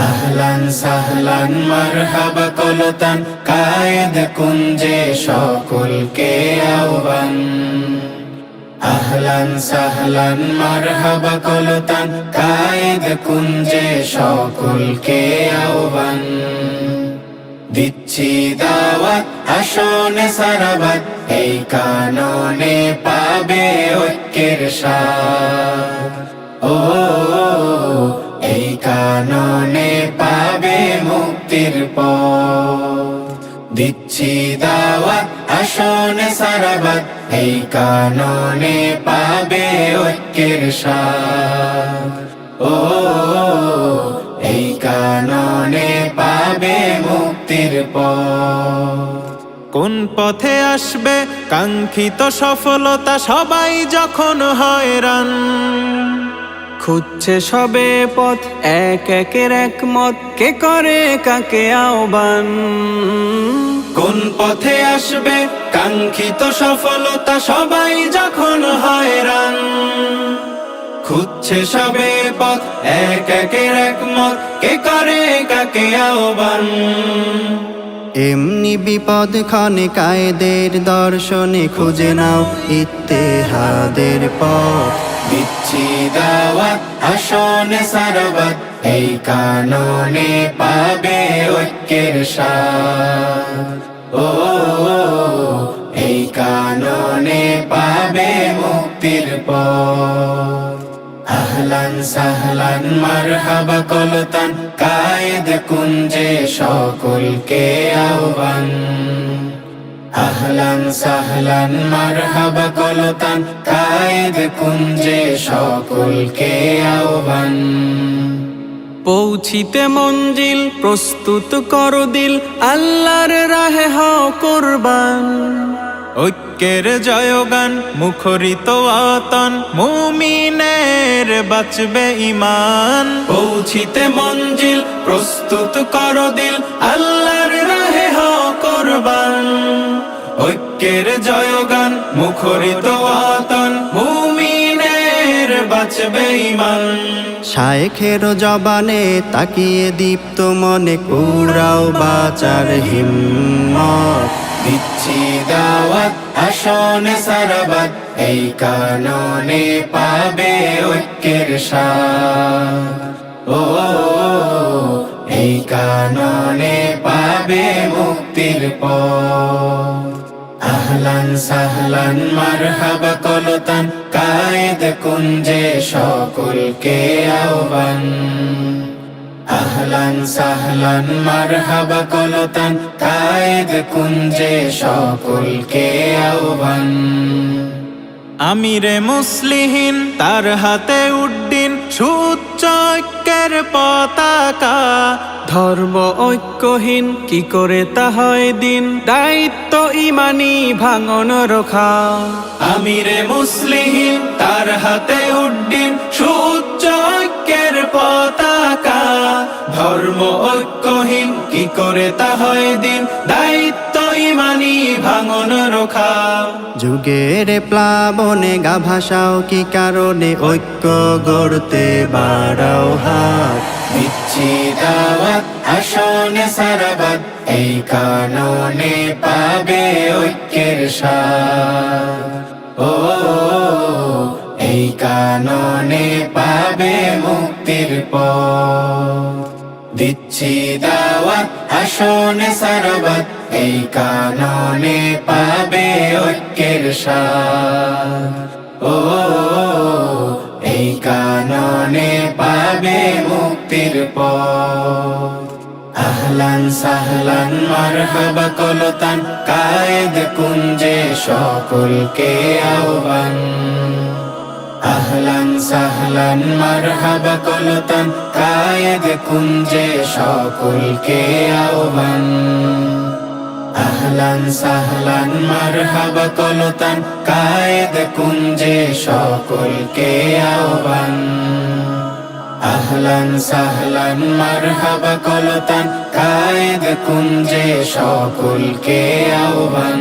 আহলান সাহলান মারহাবা কলতান কায়েদ কুঞ্জে সকলকে আহ্বান। আহলান সাহলান মারহাবা কলতান কায়েদ কুঞ্জে সকলকে আহ্বান। দিচ্ছি দাওয়াত আসনে সারাবাত, এই কাননে পাবে ঐক্যের স্বাদ। ও এই কাননে পাবে মুক্তির পথ। দিচ্ছি দাওয়াত আসনে সারাবাত, এই কাননে পাবে ঐক্যের স্বাদ। ও এই কাননে পাবে মুক্তির পথ। কোন পথে আসবে কাঙ্ক্ষিত সফলতা, সবাই যখন হয়রান। খুঁজছে সবে পথ এক একের একমত, কে করে কাকে আহ্বান। কোন পথে আসবে কাঙ্ক্ষিত সফলতা, সবাই যখন হয়রান। খুঁজছে সবে পথ এক একের একমত, কে করে কাকে আহ্বান। এমনি বিপদ ক্ষণে কায়েদের দর্শনে খুঁজে নাও ইত্তেহাদের পথ। দিচ্ছি দাওয়াত আসনে সারাবাত, এই কাননে পাবে ঐক্যের স্বাদ। ও এই কাননে পাবে মুক্তির পথ। আহলান সাহলান মারহাবা কলতান কায়েদ কুঞ্জে সকলকে আহ্বান। আহলান সাহলান মারহাবা কলতান কায়েদ কুঞ্জে সকলকে আহ্বান। পৌঁছিতে মঞ্জিল প্রস্তুত করো দিল, আল্লাহর রাহে হও কুরবান। ঐক্যের জয়গান মুখরিত আতন, মুমিনের বাঁচবে ঈমান। পৌঁছিতে মঞ্জিল প্রস্তুত করো দিল, আল্লাহর রাহে হও কুরবান। ঐক্যের জয়গান মুখরিত আতন, মুমিনের বাঁচবে ঈমান। শায়েখের জবানে তাকিয়ে দীপ্ত মনে কুড়াও বাঁচার হিম্মত। দিচ্ছি দাওয়াত আসনে সারাবাত, এই কাননে পাবে ঐক্যের স্বাদ। ও এই কাননে পাবে মুক্তির পথ। আহলান সাহলান মারহাবা কলতান কায়েদ কুঞ্জে সকলকে আহ্বান। আহলান সাহলান মারহাবা কলতান কায়েদ কুঞ্জে সকলকে আহ্বান। আমিরে মুসলিহিন তার হাতে উড্ডিন সুউচ্চ ঐক্যের পতাকা। ধর্ম ঐক্যহীন কি করে তা হয় দিন, দায়িত্ব ইমানি ভাঙন রক্ষা। আমিরে মুসলিহিন তার হাতে উড্ডিন সুউচ্চ ঐক্যের পতাকা। ধর্ম ঐক্যহীন কি করে তা হয় দিন, দায়িত্ব ইমানি ভাঙন রক্ষা। যুগের প্লাবনে গা ভাসাও কি কারণে, ঐক্য গড়তে বাড়াও হাত। দিচ্ছি দাওয়াত আসনে সারাবাত, এই কাননে পাবে ঐক্যের স্বাদ। ও এই কাননে পাবে মুক্তির পথ। দিচ্ছি দাওয়াত আসনে সারাবাত, এই কাননে পাবে ঐক্যের স্বাদ। ও এই কাননে পাবে মুক্তির পথ। আহলান সাহলান মারহাবা কলতান কায়েদ কুঞ্জে সকলকে আহ্বান। আহলান সাহলান মারহাবা কলতান কায়েদ কুঞ্জে সকলকে আহ্বান। আহলান সাহলান মারহাবা কলতান কায়েদ কুঞ্জে সকলকে আহ্বান। আহলান সাহলান মারহাবা কলতান কায়েদ কুঞ্জে সকলকে আহ্বান।